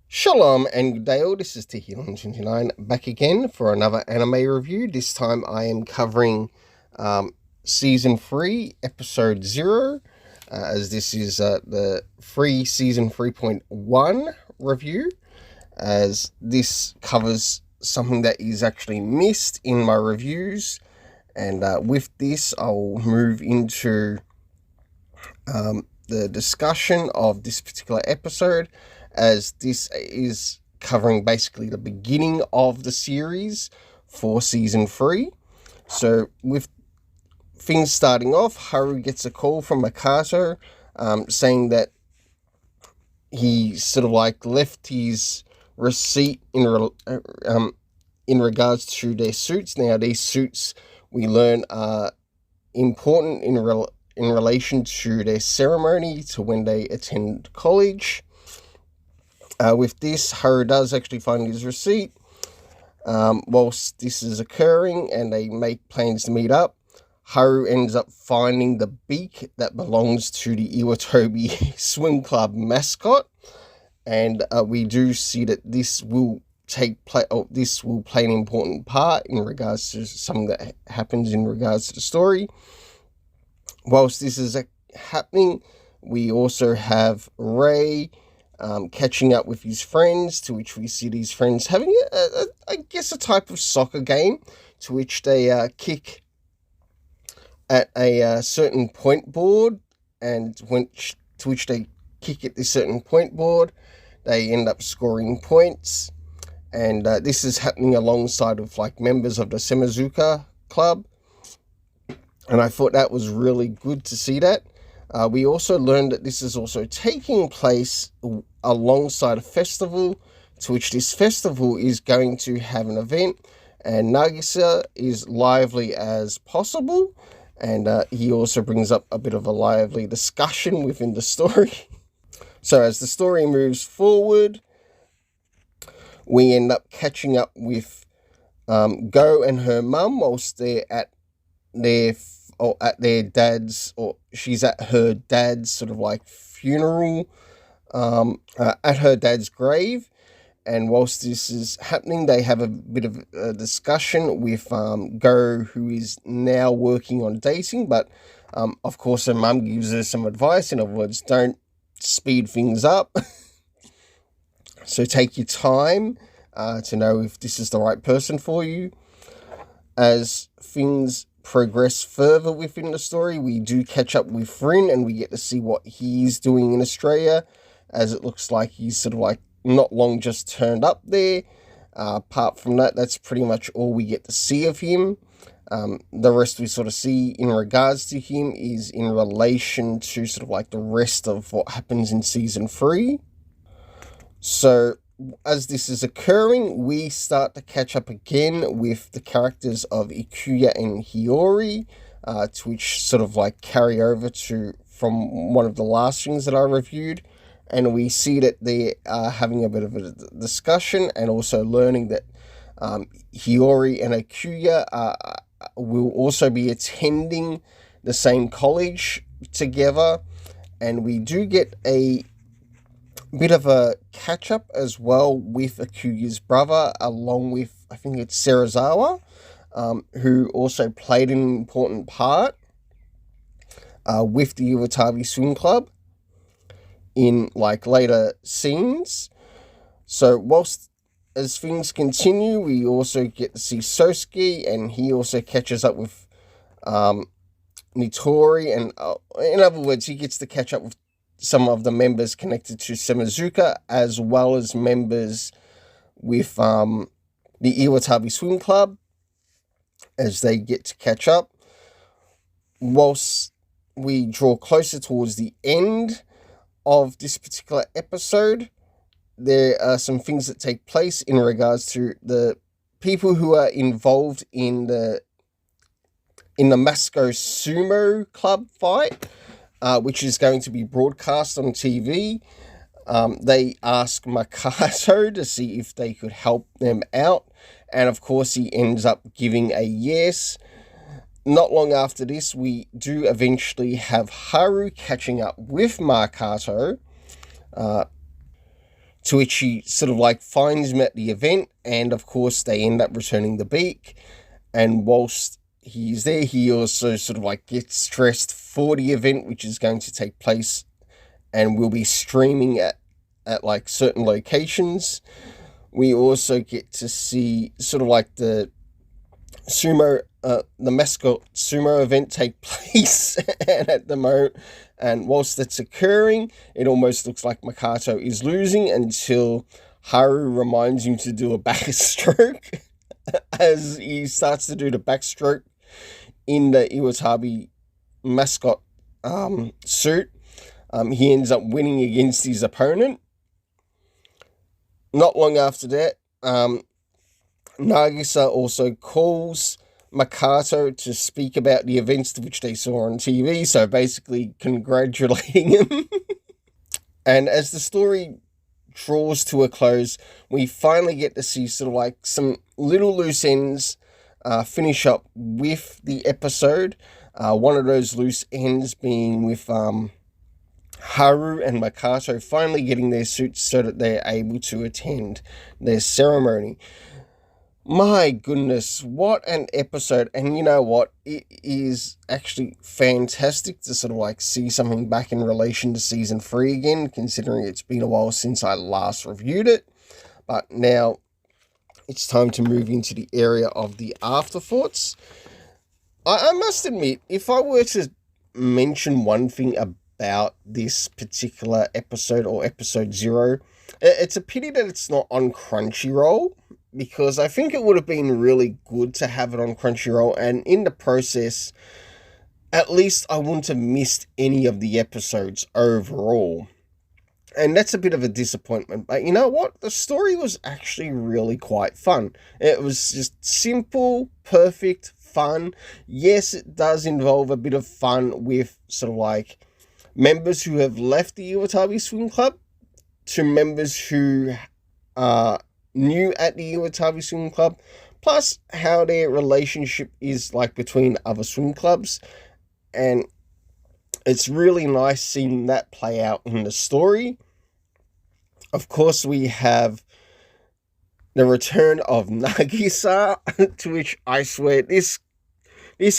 Shalom and good day all, this is Tehilon29 back again for another anime review. This time I am covering Season 3, Episode 0, as this is the free Season 3.1 review, as this covers something that is actually missed in my reviews. And with this, I'll move into the discussion of this particular episode, as this is covering basically the beginning of the series for Season 3. So with things starting off, Haru gets a call from Makato saying that he sort of like left his receipt in regards to their suits. Now these suits, we learn, are important in relation to their ceremony, to when they attend college. With this, Haru does actually find his receipt. Whilst this is occurring and they make plans to meet up, Haru ends up finding the beak that belongs to the Iwatobi Swim Club mascot, and we do see that this will this will play an important part in regards to something that happens in regards to the story. Whilst this is happening, we also have Ray catching up with his friends, to which we see these friends having I guess a type of soccer game, to which they kick at a certain point board, and to which they kick at this certain point board, they end up scoring points, and this is happening alongside of like members of the Semazuka club, and I thought that was really good to see that. We also learned that this is also taking place alongside a festival, to which this festival is going to have an event, and Nagisa is lively as possible, and he also brings up a bit of a lively discussion within the story. So as the story moves forward, we end up catching up with Go and her mum whilst they're at their dad's, or she's at her dad's sort of like funeral, at her dad's grave. And whilst this is happening, they have a bit of a discussion with Go, who is now working on dating, but of course her mum gives her some advice. In other words, don't speed things up. So take your time to know if this is the right person for you. As things progress further within the story, we do catch up with Rin, and we get to see what he's doing in Australia, as it looks like he's sort of like not long just turned up there. Apart from that, that's pretty much all we get to see of him. The rest we sort of see in regards to him is in relation to sort of like the rest of what happens in Season 3. So as this is occurring, we start to catch up again with the characters of Ikuya and Hiyori, to which sort of like carry over from one of the last things that I reviewed, and we see that they are having a bit of a discussion, and also learning that Hiyori and Ikuya will also be attending the same college together, and we do get a bit of a catch-up as well with Akuya's brother, along with, I think it's Serizawa, who also played an important part with the Iwatabi Swim Club in like later scenes. So whilst as things continue, we also get to see Sosuke, and he also catches up with Nitori, and in other words, he gets to catch up with some of the members connected to Semazuka, as well as members with the Iwatabi Swim Club, as they get to catch up. Whilst we draw closer towards the end of this particular episode, there are some things that take place in regards to the people who are involved in the Masco Sumo Club fight, which is going to be broadcast on TV. They ask Makato to see if they could help them out, and of course he ends up giving a yes. Not long after this, we do eventually have Haru catching up with Makato, to which he sort of like finds him at the event, and of course they end up returning the beak. And whilst he's there, he also sort of like gets stressed for the event, which is going to take place and will be streaming at like certain locations. We also get to see sort of like the mascot sumo event take place and at the moment. And whilst that's occurring, it almost looks like Makato is losing until Haru reminds him to do a backstroke as he starts to do the backstroke in the Iwatabi mascot suit. He ends up winning against his opponent. Not long after that, Nagisa also calls Makato to speak about the events which they saw on TV, so basically congratulating him. And as the story draws to a close, we finally get to see sort of like some little loose ends finish up with the episode. One of those loose ends being with Haru and Makato finally getting their suits so that they're able to attend their ceremony. My goodness, what an episode. And you know what? It is actually fantastic to sort of like see something back in relation to season 3 again, considering it's been a while since I last reviewed it. But now it's time to move into the area of the afterthoughts. I must admit, if I were to mention one thing about this particular episode, or episode 0, it's a pity that it's not on Crunchyroll, because I think it would have been really good to have it on Crunchyroll, and in the process, at least I wouldn't have missed any of the episodes overall. And that's a bit of a disappointment, but you know what? The story was actually really quite fun. It was just simple, perfect, fun. Yes, it does involve a bit of fun with sort of like members who have left the Iwatabi Swim Club to members who are new at the Iwatabi Swim Club, plus how their relationship is like between other swim clubs. And it's really nice seeing that play out in the story. Of course, we have the return of Nagisa, to which I swear this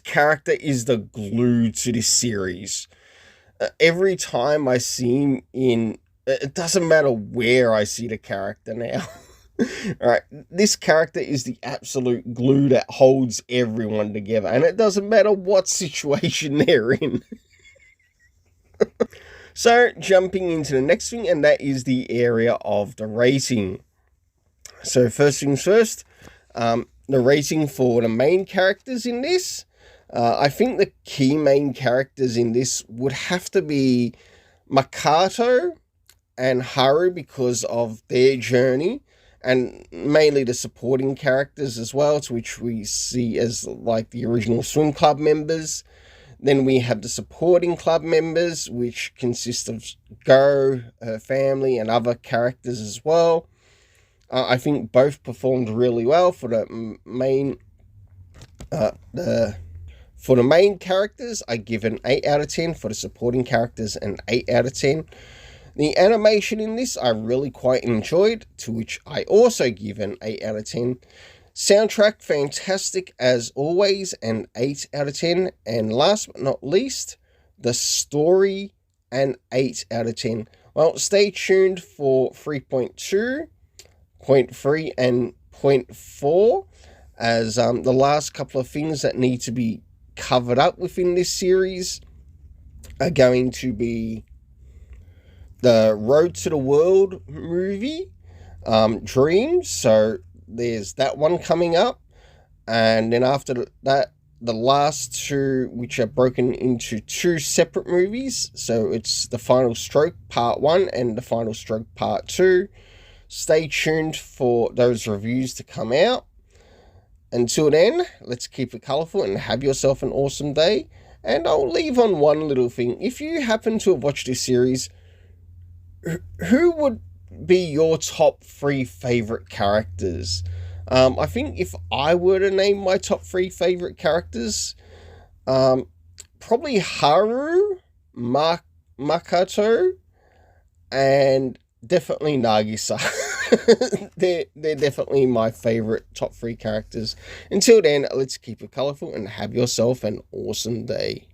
character is the glue to this series. Every time I see him in, it doesn't matter where I see the character now. Alright, this character is the absolute glue that holds everyone together, and it doesn't matter what situation they're in. So, jumping into the next thing, and that is the area of the rating. So, first things first, the rating for the main characters in this. I think the key main characters in this would have to be Makato and Haru because of their journey, and mainly the supporting characters as well, to which we see as like the original swim club members. Then we have the supporting club members, which consist of Go, her family, and other characters as well. I think both performed really well. For the main characters, I give an 8 out of 10. For the supporting characters, an 8 out of 10. The animation in this I really quite enjoyed, to which I also give an 8 out of 10. Soundtrack, fantastic as always, an 8 out of 10. And last but not least, the story, an 8 out of 10. Well, stay tuned for 3.2, 0.3, and 0.4, as the last couple of things that need to be covered up within this series are going to be the Road to the World movie, Dreams. So there's that one coming up, and then after that, the last two, which are broken into 2 separate movies. So it's The Final Stroke Part 1 and The Final Stroke Part 2. Stay tuned for those reviews to come out. Until then, let's keep it colourful and have yourself an awesome day. And I'll leave on one little thing. If you happen to have watched this series, who would be your top 3 favourite characters? I think if I were to name my top 3 favourite characters, probably Haru, Makato, and Definitely Nagisa. They're definitely my favorite top three characters. Until then, let's keep it colorful and have yourself an awesome day.